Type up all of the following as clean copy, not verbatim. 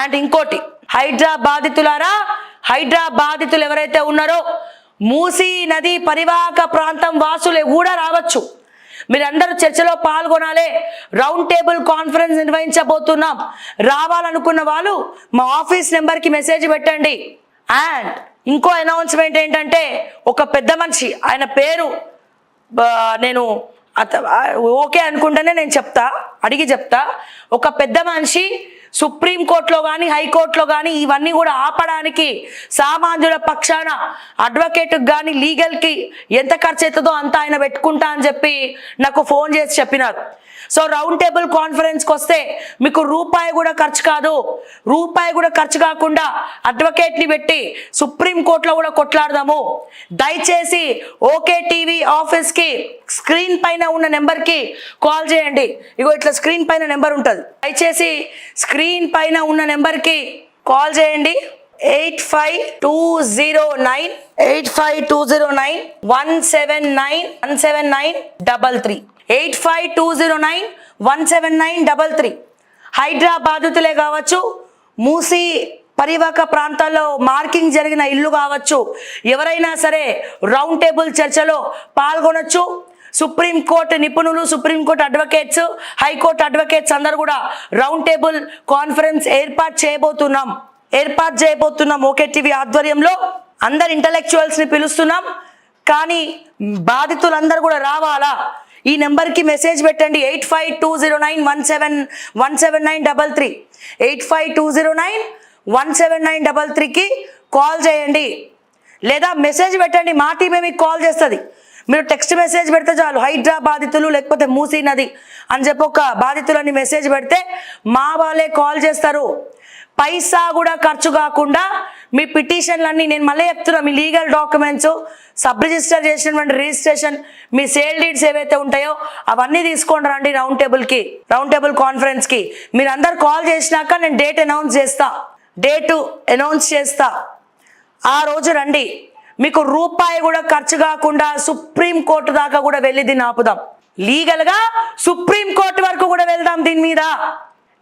And ఇంకోటి, హైడ్రా బాధితులారా, హైడ్రా బాధితులు ఎవరైతే ఉన్నారో మూసీ నది పరివాహక ప్రాంతం వాసులే కూడా రావచ్చు. మీరందరూ చర్చలో పాల్గొనాలి. రౌండ్ టేబుల్ కాన్ఫరెన్స్ నిర్వహించబోతున్నాం. రావాలనుకున్న వాళ్ళు మా ఆఫీస్ నెంబర్కి మెసేజ్ పెట్టండి. అండ్ ఇంకో అనౌన్స్మెంట్ ఏంటంటే, ఒక పెద్ద మనిషి, ఆయన పేరు నేను ఓకే అనుకుంటేనే నేను చెప్తా, అడిగి చెప్తా. ఒక పెద్ద మనిషి సుప్రీంకోర్టులో కానీ హైకోర్టులో కానీ ఇవన్నీ కూడా ఆపడానికి సామాన్యుల పక్షాన అడ్వకేట్కి కానీ లీగల్కి ఎంత ఖర్చు అవుతుందో అంత ఆయన పెట్టుకుంటా అని చెప్పి నాకు ఫోన్ చేసి చెప్పినారు. సో రౌండ్ టేబుల్ కాన్ఫరెన్స్కి వస్తే మీకు రూపాయి కూడా ఖర్చు కాదు. రూపాయి కూడా ఖర్చు కాకుండా అడ్వకేట్ని పెట్టి సుప్రీంకోర్టులో కూడా కొట్లాడదాము. దయచేసి ఓకే టీవీ ఆఫీస్కి స్క్రీన్ పైన ఉన్న నెంబర్కి కాల్ చేయండి. ఇగో ఇట్లా స్క్రీన్ పైన నెంబర్ ఉంటుంది. దయచేసి స్క్రీన్ పైన ఉన్న నెంబర్కి కాల్ చేయండి. 8520917993 8520917993. హైడ్రా బాధితులే కావచ్చు, మూసీ పరివాహక ప్రాంతాల్లో మార్కింగ్ జరిగిన ఇల్లు కావచ్చు, ఎవరైనా సరే రౌండ్ టేబుల్ చర్చలో పాల్గొనొచ్చు. సుప్రీంకోర్టు నిపుణులు, సుప్రీంకోర్టు అడ్వకేట్స్, హైకోర్టు అడ్వకేట్స్ అందరూ కూడా రౌండ్ టేబుల్ కాన్ఫరెన్స్ ఏర్పాటు చేయబోతున్నాం. ఓకే టీవీ ఆధ్వర్యంలో అందరు ఇంటలెక్చువల్స్ని పిలుస్తున్నాం. కానీ బాధితులందరూ కూడా రావాలా? ఈ నెంబర్కి మెసేజ్ పెట్టండి. 8520917993 8520917993కి కాల్ చేయండి. లేదా మెసేజ్ పెట్టండి, మా టీమే మీకు కాల్ చేస్తుంది. మీరు టెక్స్ట్ మెసేజ్ పెడితే చాలు, హైడ్రా బాధితులు లేకపోతే మూసీ నది అని చెప్పి ఒక బాధితులని మెసేజ్ పెడితే మా వాళ్ళే కాల్ చేస్తారు. పైసా కూడా ఖర్చు కాకుండా మీ పిటిషన్లన్నీ, నేను మళ్ళీ చెప్తున్నా, మీ లీగల్ డాక్యుమెంట్స్, సబ్ రిజిస్టర్ చేసినటువంటి రిజిస్ట్రేషన్, మీ సేల్ డీడ్స్ ఏవైతే ఉంటాయో అవన్నీ తీసుకొని రండి రౌండ్ టేబుల్ కాన్ఫరెన్స్కి. మీరు అందరు కాల్ చేసినాక నేను డేట్ అనౌన్స్ చేస్తా. ఆ రోజు రండి. మీకు రూపాయి కూడా ఖర్చు కాకుండా సుప్రీంకోర్టు దాకా కూడా వెళ్ళి దీన్ని ఆపుదాం. లీగల్గా సుప్రీంకోర్టు వరకు కూడా వెళ్దాం దీని మీద.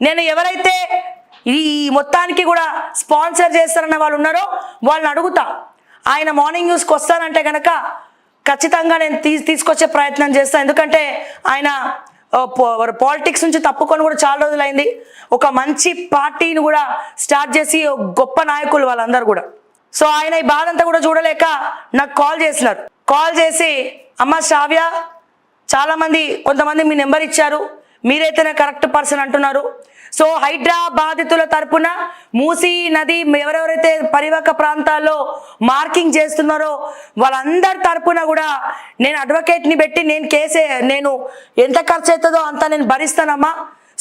నేను ఎవరైతే ఈ మొత్తానికి కూడా స్పాన్సర్ చేస్తారన్న వాళ్ళు ఉన్నారో వాళ్ళని అడుగుతా. ఆయన మార్నింగ్ న్యూస్కి వస్తానంటే కనుక ఖచ్చితంగా నేను తీసుకొచ్చే ప్రయత్నం చేస్తాను. ఎందుకంటే ఆయన పాలిటిక్స్ నుంచి తప్పుకొని కూడా చాలా రోజులైంది. ఒక మంచి పార్టీని కూడా స్టార్ట్ చేసి గొప్ప నాయకులు వాళ్ళందరూ కూడా. సో ఆయన ఈ బాధ అంతా కూడా చూడలేక నాకు కాల్ చేసి అమ్మ శ్రావ్య, చాలామంది కొంతమంది మీ నెంబర్ ఇచ్చారు, మీరైతేనే కరెక్ట్ పర్సన్ అంటున్నారు. సో హైడ్రా బాధితుల తరపున మూసీ నది ఎవరెవరైతే పరివాహక ప్రాంతాల్లో మార్కింగ్ చేస్తున్నారో వాళ్ళందరి తరపున కూడా నేను అడ్వకేట్ని పెట్టి నేను ఎంత ఖర్చు అవుతుందో అంతా నేను భరిస్తానమ్మా.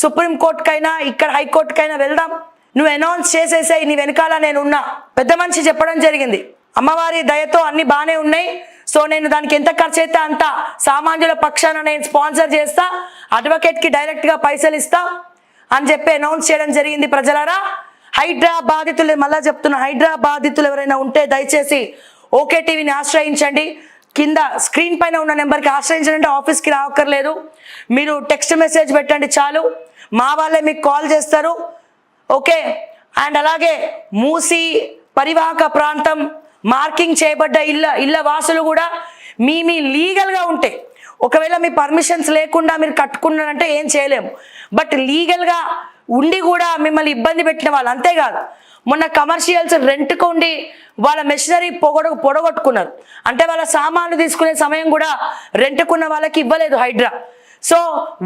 సుప్రీంకోర్టుకైనా ఇక్కడ హైకోర్టుకైనా వెళ్దాం. నువ్వు అనౌన్స్ చేసేసాయి, నీ వెనకాల నేను ఉన్నా. పెద్ద మనిషి చెప్పడం జరిగింది. అమ్మవారి దయతో అన్ని బాగానే ఉన్నాయి. సో నేను దానికి ఎంత ఖర్చు అయితే అంత సామాన్యుల పక్షాన నేను స్పాన్సర్ చేస్తా, అడ్వకేట్కి డైరెక్ట్గా పైసలు ఇస్తా అని చెప్పి అనౌన్స్ చేయడం జరిగింది. ప్రజలారా, హైడ్రా బాధితులు, మళ్ళా చెప్తున్నా, హైడ్రా బాధితులు ఎవరైనా ఉంటే దయచేసి ఓకే టీవీని ఆశ్రయించండి. కింద స్క్రీన్ పైన ఉన్న నెంబర్కి ఆశ్రయించండి. ఆఫీస్కి రావక్కర్లేదు, మీరు టెక్స్ట్ మెసేజ్ పెట్టండి చాలు, మా వాళ్ళే మీకు కాల్ చేస్తారు. ఓకే. అండ్ అలాగే మూసీ పరివాహక ప్రాంతం మార్కింగ్ చేయబడ్డ ఇళ్ళ వాసులు కూడా మీ లీగల్గా ఉంటే, ఒకవేళ మీ పర్మిషన్స్ లేకుండా మీరు కట్టుకున్నారంటే ఏం చేయలేము. బట్ లీగల్గా ఉండి కూడా మిమ్మల్ని ఇబ్బంది పెట్టిన వాళ్ళు, అంతేకాదు మొన్న కమర్షియల్స్ రెంట్కు ఉండి వాళ్ళ మెషినరీ పొడగొట్టుకున్నారు. అంటే వాళ్ళ సామాన్లు తీసుకునే సమయం కూడా రెంట్కున్న వాళ్ళకి ఇవ్వలేదు హైడ్రా. సో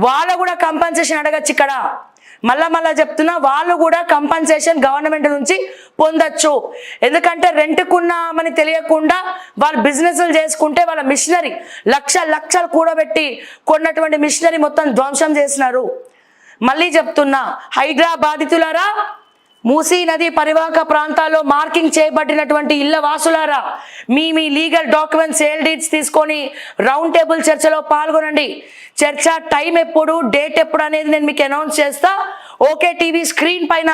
వాళ్ళు కూడా కంపెన్సేషన్ అడగచ్చు. ఇక్కడ మళ్ళా చెప్తున్నా, వాళ్ళు కూడా కంపెన్సేషన్ గవర్నమెంట్ నుంచి పొందొచ్చు. ఎందుకంటే రెంట్కున్నామని తెలియకుండా వాళ్ళు బిజినెస్లు చేసుకుంటే వాళ్ళ మిషనరీ లక్షలు కూడబెట్టి కొన్నటువంటి మిషనరీ మొత్తం ధ్వంసం చేసినారు. మళ్ళీ చెప్తున్నా, హైడ్రా బాధితులారా, మూసీ నది పరివాహక ప్రాంతాల్లో మార్కింగ్ చేయబడినటువంటి ఇళ్ల వాసులారా, మీ లీగల్ డాక్యుమెంట్స్, సేల్ డీడ్స్ తీసుకొని రౌండ్ టేబుల్ చర్చలో పాల్గొనండి. చర్చ టైం ఎప్పుడు, డేట్ ఎప్పుడు అనేది నేను మీకు అనౌన్స్ చేస్తా. ఓకే టీవీ స్క్రీన్ పైన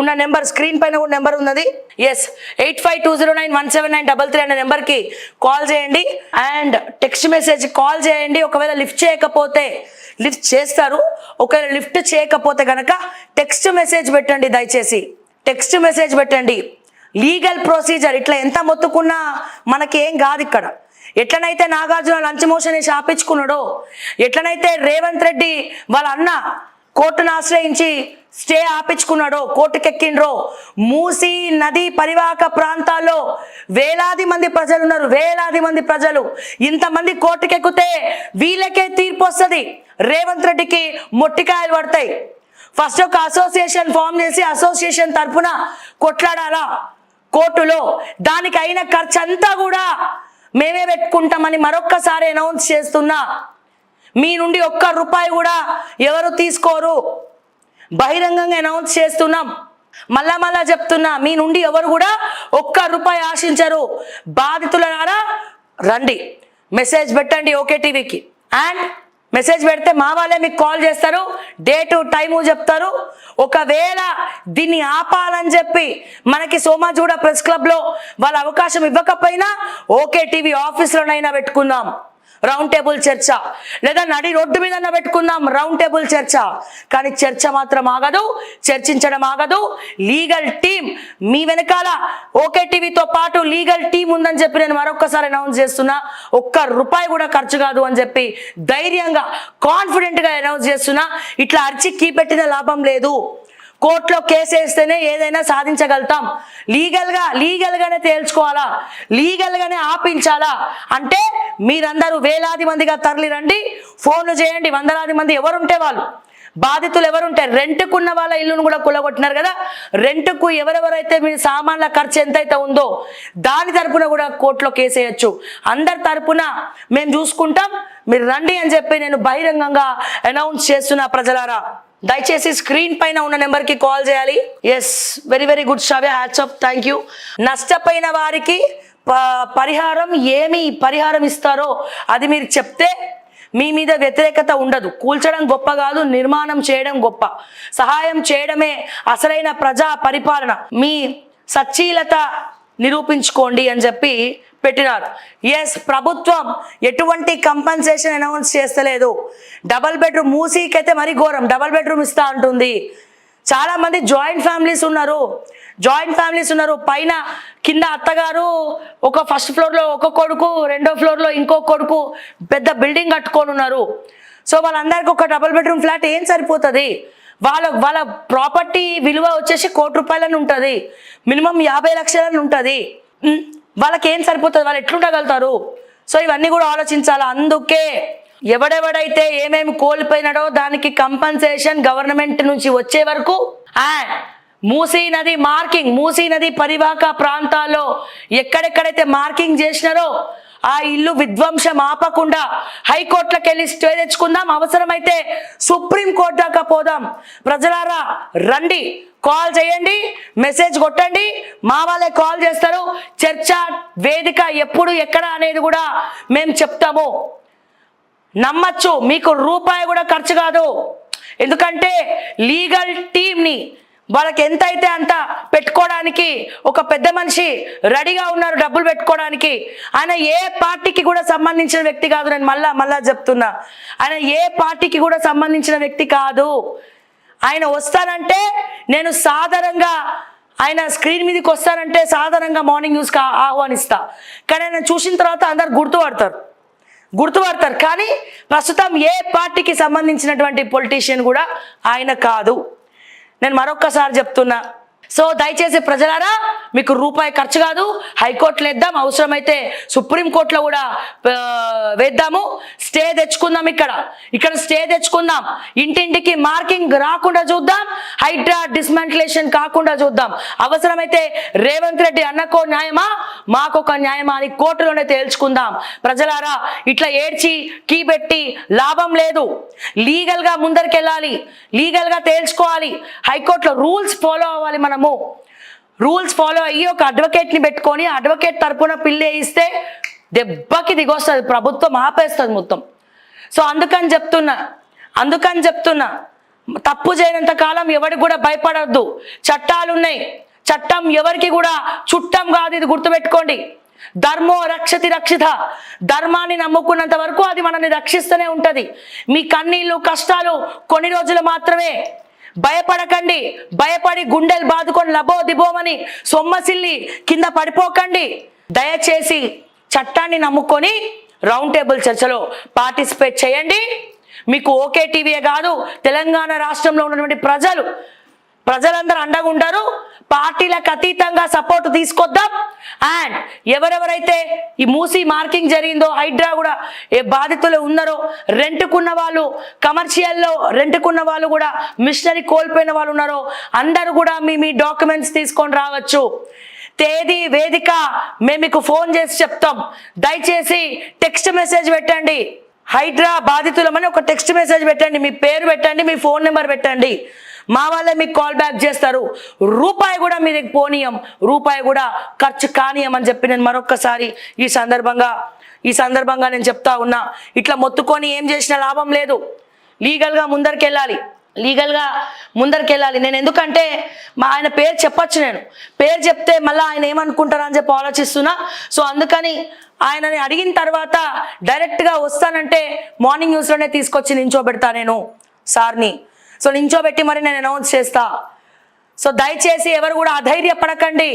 ఉన్న నెంబర్ ఉన్నది. ఎస్, 8520917993 అనే నెంబర్కి కాల్ చేయండి. అండ్ టెక్స్ట్ మెసేజ్ కాల్ చేయండి. ఒకవేళ లిఫ్ట్ చేస్తారు. ఒకవేళ లిఫ్ట్ చేయకపోతే కనుక టెక్స్ట్ మెసేజ్ పెట్టండి దయచేసి. టెక్స్ట్ మెసేజ్ పెట్టండి. లీగల్ ప్రొసీజర్ ఇట్లా ఎంత మొత్తుకున్నా మనకేం కాదు ఇక్కడ. ఎట్లనైతే నాగార్జున లంచ్ మోషన్ వేసి ఆపించుకున్నాడో, ఎట్లనైతే రేవంత్ రెడ్డి వాళ్ళ అన్న కోర్టును ఆశ్రయించి స్టే ఆపించుకున్నాడో, కోర్టుకెక్కిండ్రో, మూసీ నది పరివాహక ప్రాంతాల్లో వేలాది మంది ప్రజలు ఉన్నారు, వేలాది మంది ప్రజలు. ఇంతమంది కోర్టుకెక్కితే వీళ్ళకే తీర్పు వస్తుంది, రేవంత్ రెడ్డికి మొట్టికాయలు పడతాయి. ఫస్ట్ ఒక అసోసియేషన్ ఫామ్ చేసి అసోసియేషన్ తరఫున కొట్లాడాలా కోర్టులో, దానికి అయిన ఖర్చు అంతా కూడా మేమే పెట్టుకుంటామని మరొక్కసారి అనౌన్స్ చేస్తున్నా. మీ నుండి ఒక్క రూపాయి కూడా ఎవరు తీసుకోరు, బహిరంగంగా అనౌన్స్ చేస్తున్నాం. మళ్ళా చెప్తున్నా, మీ నుండి ఎవరు కూడా ఒక్క రూపాయి ఆశించరు. బాధితులారా రండి, మెసేజ్ పెట్టండి ఓకే టీవీకి. అండ్ మెసేజ్ పెడితే మా వాళ్ళే మీకు కాల్ చేస్తారు, డేటు టైము చెప్తారు. ఒకవేళ దీన్ని ఆపాలని చెప్పి మనకి సోమాజిగూడ ప్రెస్ క్లబ్లో వాళ్ళ అవకాశం ఇవ్వకపోయినా ఓకే టీవీ ఆఫీస్లోనైనా పెట్టుకుందాం రౌండ్ టేబుల్ చర్చ, లేదా నడి రోడ్డు మీద పెట్టుకుందాం రౌండ్ టేబుల్ చర్చ. కానీ చర్చ మాత్రం ఆగదు, చర్చించడం ఆగదు. లీగల్ టీం మీ వెనకాల ఓకే టీవీతో పాటు లీగల్ టీం ఉందని చెప్పి నేను మరొకసారి అనౌన్స్ చేస్తున్నా. ఒక్క రూపాయి కూడా ఖర్చు కాదు అని చెప్పి ధైర్యంగా కాన్ఫిడెంట్గా అనౌన్స్ చేస్తున్నా. ఇట్లా అరిచి కీ పెట్టిన లాభం లేదు. కోర్టులో కేసు వేస్తేనే ఏదైనా సాధించగలుగుతాం. లీగల్గానే తేల్చుకోవాలా, లీగల్గానే ఆపించాలా అంటే మీరందరూ వేలాది మందిగా తరలి రండి, ఫోన్లు చేయండి. వందలాది మంది ఎవరుంటే వాళ్ళు, బాధితులు ఎవరుంటే, రెంట్కున్న వాళ్ళ ఇల్లును కూడా కులగొట్టినారు కదా, రెంట్కు ఎవరెవరైతే మీ సామాన్ల ఖర్చు ఎంతైతే ఉందో దాని తరపున కూడా కోర్టులో కేసు వేయచ్చు. అందరి తరపున మేము చూసుకుంటాం, మీరు రండి అని చెప్పి నేను బహిరంగంగా అనౌన్స్ చేస్తున్నా. ప్రజలారా దయచేసి స్క్రీన్ పైన ఉన్న నెంబర్కి కాల్ చేయాలి. Yes, very very good Shravya, hats off, thank you. నష్టపోయిన వారికి పరిహారం ఇస్తారో అది మీరు చెప్తే మీ మీద వ్యతిరేకత ఉండదు. కూల్చడం గొప్ప కాదు, నిర్మాణం చేయడం గొప్ప. సహాయం చేయడమే అసలైన ప్రజా పరిపాలన. మీ సచ్చీలత నిరూపించుకోండి అని చెప్పి పెట్టినారు. ఎస్, ప్రభుత్వం ఎటువంటి కంపెన్సేషన్ అనౌన్స్ చేస్తలేదు. డబల్ బెడ్రూమ్ మూసీకైతే మరీ ఘోరం, డబల్ బెడ్రూమ్ ఇస్తా అంటుంది. చాలా మంది జాయింట్ ఫ్యామిలీస్ ఉన్నారు. పైన కింద అత్తగారు ఒక ఫస్ట్ ఫ్లోర్లో ఒక కొడుకు, రెండో ఫ్లోర్లో ఇంకో కొడుకు, పెద్ద బిల్డింగ్ కట్టుకొని ఉన్నారు. సో వాళ్ళందరికీ ఒక డబల్ బెడ్రూమ్ ఫ్లాట్ ఏం సరిపోతుంది? వాళ్ళ ప్రాపర్టీ విలువ వచ్చేసి ₹1,00,00,000 ఉంటుంది, మినిమం 50 లక్షలని ఉంటుంది. వాళ్ళకి ఏం సరిపోతుంది? వాళ్ళు ఎట్లుండగలుగుతారు? సో ఇవన్నీ కూడా ఆలోచించాలి. అందుకే ఎవడెవడైతే ఏమేమి కోల్పోయినాడో దానికి కంపెన్సేషన్ గవర్నమెంట్ నుంచి వచ్చే వరకు, అండ్ మూసీ నది పరివాహక ప్రాంతాల్లో ఎక్కడెక్కడైతే మార్కింగ్ చేసినారో ఆ ఇల్లు విధ్వంసం ఆపకుండా హైకోర్టులకు వెళ్ళి స్టే తెచ్చుకుందాం, అవసరమైతే సుప్రీం కోర్టు దాకా పోదాం. ప్రజలారా రండి, కాల్ చేయండి, మెసేజ్ కొట్టండి, మా వాళ్ళే కాల్ చేస్తారు. చర్చ వేదిక ఎప్పుడు ఎక్కడ అనేది కూడా మేము చెప్తాము. నమ్మచ్చు, మీకు రూపాయి కూడా ఖర్చు కాదు. ఎందుకంటే లీగల్ టీంని వాళ్ళకి ఎంత అయితే అంత పెట్టుకోవడానికి ఒక పెద్ద మనిషి రెడీగా ఉన్నారు, డబ్బులు పెట్టుకోవడానికి. ఆయన ఏ పార్టీకి కూడా సంబంధించిన వ్యక్తి కాదు. నేను మళ్ళా చెప్తున్నా, ఆయన ఏ పార్టీకి కూడా సంబంధించిన వ్యక్తి కాదు. ఆయన వస్తానంటే నేను సాధారణంగా, ఆయన స్క్రీన్ మీదకి వస్తానంటే సాధారణంగా మార్నింగ్ న్యూస్కి ఆహ్వానిస్తా. కానీ ఆయన చూసిన తర్వాత అందరు గుర్తుపడతారు. కానీ ప్రస్తుతం ఏ పార్టీకి సంబంధించినటువంటి పొలిటీషియన్ కూడా ఆయన కాదు. నేను మరొక్కసారి చెప్తున్నా. సో దయచేసి ప్రజలారా, మీకు రూపాయి ఖర్చు కాదు. హైకోర్టులో వేద్దాం, అవసరమైతే సుప్రీంకోర్టులో కూడా వేద్దాము. స్టే తెచ్చుకుందాం, ఇక్కడ స్టే తెచ్చుకుందాం. ఇంటింటికి మార్కింగ్ రాకుండా చూద్దాం, హైడ్రా డిస్మెంటలేషన్ కాకుండా చూద్దాం. అవసరమైతే రేవంత్ రెడ్డి అన్నకో న్యాయమా, మాకొక న్యాయమా అని కోర్టులోనే తేల్చుకుందాం. ప్రజలారా, ఇట్లా ఏడ్చి కీ పెట్టి లాభం లేదు. లీగల్గా ముందరికెళ్ళాలి, లీగల్గా తేల్చుకోవాలి. హైకోర్టులో రూల్స్ ఫాలో అవ్వాలి. రూల్స్ ఫాలో అయ్యి ఒక అడ్వకేట్ని పెట్టుకొని అడ్వకేట్ తరపున పిల్లి వేయిస్తే దెబ్బకి దిగొస్తుంది, ప్రభుత్వం ఆపేస్తుంది మొత్తం. సో అందుకని చెప్తున్నా, తప్పు చేయనంత కాలం ఎవరికి కూడా భయపడద్దు. చట్టాలు ఉన్నాయి, చట్టం ఎవరికి కూడా చుట్టం కాదు, ఇది గుర్తుపెట్టుకోండి. ధర్మో రక్షతి రక్షిత, ధర్మాన్ని నమ్ముకున్నంత వరకు అది మనల్ని రక్షిస్తూనే ఉంటది. మీ కన్నీళ్ళు కష్టాలు కొన్ని రోజులు మాత్రమే. భయపడకండి. భయపడి గుండెలు బాదుకొని లబో దిబోమని సొమ్మసిల్లి కింద పడిపోకండి. దయచేసి చట్టాన్ని నమ్ముకొని రౌండ్ టేబుల్ చర్చలో పార్టిసిపేట్ చేయండి. మీకు ఓకే టీవీయే కాదు, తెలంగాణ రాష్ట్రంలో ఉన్నటువంటి ప్రజలందరూ అండగా ఉంటారు. పార్టీలకు అతీతంగా సపోర్ట్ తీసుకొద్దాం. అండ్ ఎవరెవరైతే ఈ మూసీ మార్కింగ్ జరిగిందో, హైడ్రా కూడా ఏ బాధితులు ఉన్నారో, రెంట్కున్న వాళ్ళు, కమర్షియల్లో రెంట్కున్న వాళ్ళు కూడా, మిషనరీ కోల్పోయిన వాళ్ళు ఉన్నారో అందరూ కూడా మీ డాక్యుమెంట్స్ తీసుకొని రావచ్చు. తేదీ వేదిక మేము మీకు ఫోన్ చేసి చెప్తాం. దయచేసి టెక్స్ట్ మెసేజ్ పెట్టండి. హైడ్రా బాధితులమని ఒక టెక్స్ట్ మెసేజ్ పెట్టండి, మీ పేరు పెట్టండి, మీ ఫోన్ నెంబర్ పెట్టండి. మా వాళ్ళే మీకు కాల్ బ్యాక్ చేస్తారు. రూపాయి కూడా మీ దగ్గర పోనీయం, రూపాయి కూడా ఖర్చు కానీయం అని చెప్పి నేను మరొక్కసారి ఈ సందర్భంగా నేను చెప్తా ఉన్నా. ఇట్లా మొత్తుకొని ఏం చేసిన లాభం లేదు. లీగల్గా ముందరికెళ్ళాలి. నేను ఎందుకంటే ఆయన పేరు చెప్పచ్చు, నేను పేరు చెప్తే మళ్ళీ ఆయన ఏమనుకుంటారా అని చెప్పి ఆలోచిస్తున్నా. సో అందుకని ఆయనని అడిగిన తర్వాత డైరెక్ట్గా వస్తానంటే మార్నింగ్ న్యూస్లోనే తీసుకొచ్చి నించోబెడతా నేను సార్ని. సో నించోబెట్టి మరి నేను అనౌన్స్ చేస్తా. సో దయచేసి ఎవరు కూడా అధైర్యపడకండి.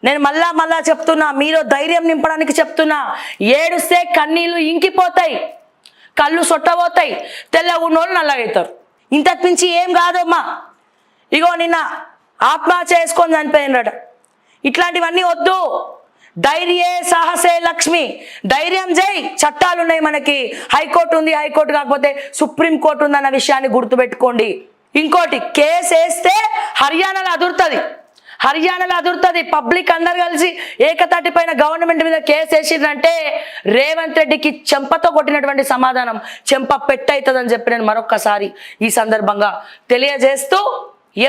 నేను మళ్ళా చెప్తున్నా, మీరు ధైర్యం నింపడానికి చెప్తున్నా. ఏడుస్తే కన్నీళ్ళు ఇంకిపోతాయి, కళ్ళు సొట్టబోతాయి, తెల్లగున్నోళ్ళు నల్లగవుతారు. ఇంతకు మించి ఏం కాదమ్మా. ఇగో నిన్న ఆత్మహత్య చేసుకొని చనిపోయినట. ఇట్లాంటివన్నీ వద్దు. ధైర్యే సాహసే లక్ష్మి. ధైర్యం చేయి. చట్టాలు ఉన్నాయి మనకి. హైకోర్టు ఉంది, హైకోర్టు కాకపోతే సుప్రీంకోర్టు ఉంది అన్న విషయాన్ని గుర్తుపెట్టుకోండి. ఇంకోటి, కేసు వేస్తే హర్యానాలో అదురుతుంది. పబ్లిక్ అందరు కలిసి ఏకతాటి పైన గవర్నమెంట్ మీద కేసు వేసిందంటే రేవంత్ రెడ్డికి చెంపతో కొట్టినటువంటి సమాధానం చెంప పెట్టవుతుందని చెప్పి నేను మరొక్కసారి ఈ సందర్భంగా తెలియజేస్తూ,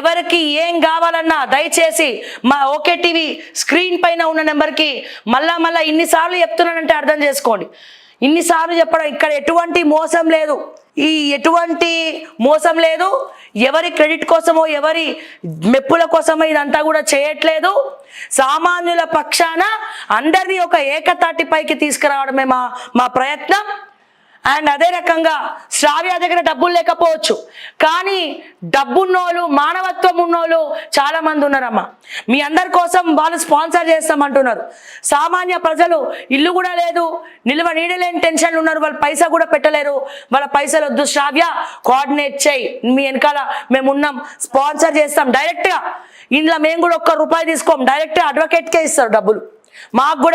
ఎవరికి ఏం కావాలన్నా దయచేసి మా ఓకే టీవీ స్క్రీన్ పైన ఉన్న నెంబర్కి మళ్ళా ఇన్నిసార్లు చెప్తున్నానంటే అర్థం చేసుకోండి. ఇన్నిసార్లు చెప్పడం, ఇక్కడ ఎటువంటి మోసం లేదు. ఎవరి క్రెడిట్ కోసమో, ఎవరి మెప్పుల కోసమో ఇదంతా కూడా చేయట్లేదు. సామాన్యుల పక్షాన అందరినీ ఒక ఏకతాటిపైకి తీసుకురావడమే మా ప్రయత్నం. అండ్ అదే రకంగా శ్రావ్య దగ్గర డబ్బులు లేకపోవచ్చు, కానీ డబ్బున్నోళ్ళు, మానవత్వం ఉన్నోళ్ళు చాలా మంది ఉన్నారమ్మా. మీ అందరి కోసం వాళ్ళు స్పాన్సర్ చేస్తామంటున్నారు. సామాన్య ప్రజలు ఇల్లు కూడా లేదు, నిల్వ నీడలేని టెన్షన్లు ఉన్నారు, వాళ్ళు పైసా కూడా పెట్టలేరు. వాళ్ళ పైసలు వద్దు, శ్రావ్య కోఆర్డినేట్ చేయి, మీ వెనకాల మేము ఉన్నాం, స్పాన్సర్ చేస్తాం. డైరెక్ట్గా ఇందులో మేము కూడా ₹1 తీసుకోం, డైరెక్ట్గా అడ్వకేట్కే ఇస్తారు డబ్బులు.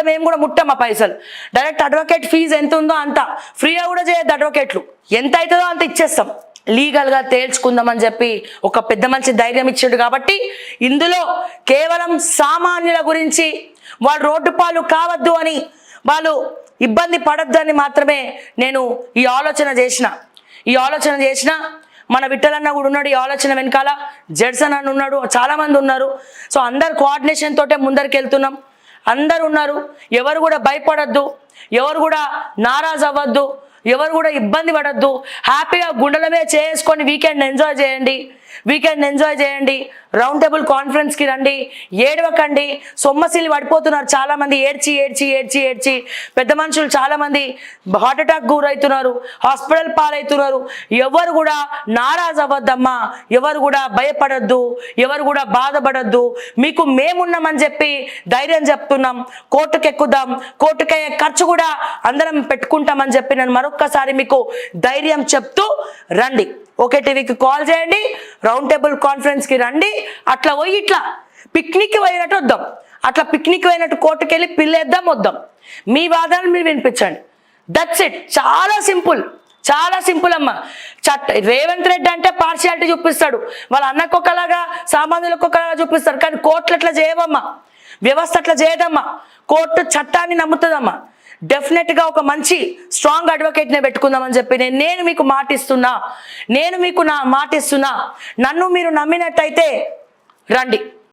మేము కూడా ముట్టం ఆ పైసలు. డైరెక్ట్ అడ్వకేట్ ఫీజు ఎంత ఉందో అంత ఫ్రీగా కూడా చేయొద్దు. అడ్వకేట్లు ఎంత అవుతుందో అంత ఇచ్చేస్తాం. లీగల్గా తేల్చుకుందామని చెప్పి ఒక పెద్ద మనిషి ధైర్యం ఇచ్చాడు. కాబట్టి ఇందులో కేవలం సామాన్యుల గురించి, వాళ్ళు రోడ్డు పాలు కావద్దు అని, వాళ్ళు ఇబ్బంది పడద్దు అని మాత్రమే నేను ఈ ఆలోచన చేసిన. మన విఠలన్న కూడా ఉన్నాడు ఈ ఆలోచన వెనకాల, జడ్సన్ అని ఉన్నాడు, చాలామంది ఉన్నారు. సో అందరు కోఆర్డినేషన్ తోటే ముందరికి వెళ్తున్నాం. అందరు ఉన్నారు. ఎవరు కూడా భయపడద్దు, ఎవరు కూడా నారాజ్ అవ్వద్దు, ఎవరు కూడా ఇబ్బంది పడద్దు. హ్యాపీగా గుండెలమే చేసుకొని వీకెండ్ ఎంజాయ్ చేయండి. రౌండ్ టేబుల్ కాన్ఫరెన్స్కి రండి. ఏడవకండి. సొమ్మసిల్లి పడిపోతున్నారు చాలామంది, ఏడ్చి. పెద్ద మనుషులు చాలామంది హార్ట్ అటాక్ గురవుతున్నారు, హాస్పిటల్ పాలవుతున్నారు. ఎవరు కూడా నారాజ్ అవ్వద్దమ్మా, ఎవరు కూడా భయపడద్దు, ఎవరు కూడా బాధపడద్దు. మీకు మేమున్నామని చెప్పి ధైర్యం చెప్తున్నాం. కోర్టుకు ఎక్కుదాం, కోర్టుకయ్యే ఖర్చు కూడా అందరం పెట్టుకుంటామని చెప్పి నేను మరొక్కసారి మీకు ధైర్యం చెప్తూ రండి. ఓకే టీవీకి కాల్ చేయండి, రౌండ్ టేబుల్ కాన్ఫరెన్స్కి రండి. అట్లా పోయి ఇట్లా పిక్నిక్కి పోయినట్టు వద్దాం, అట్లా పిక్నిక్ పోయినట్టు కోర్టుకు వెళ్ళి పిల్లేద్దాం వద్దాం. మీ వాదనలు మీరు వినిపించండి. That's it. చాలా సింపుల్ అమ్మ. రేవంత్ రెడ్డి అంటే పార్షియాలిటీ చూపిస్తాడు, వాళ్ళ అన్నకొకలాగా సామాన్యులకు ఒకలాగా చూపిస్తాడు. కానీ కోర్టులు అట్లా చేయవమ్మా, వ్యవస్థ అట్లా చేయదమ్మా. కోర్టు చట్టాన్ని నమ్ముతుందమ్మా. డెఫినెట్గా ఒక మంచి స్ట్రాంగ్ అడ్వకేట్నే పెట్టుకుందామని చెప్పి నేను మీకు మాటిస్తున్నా. నన్ను మీరు నమ్మినట్టయితే రండి.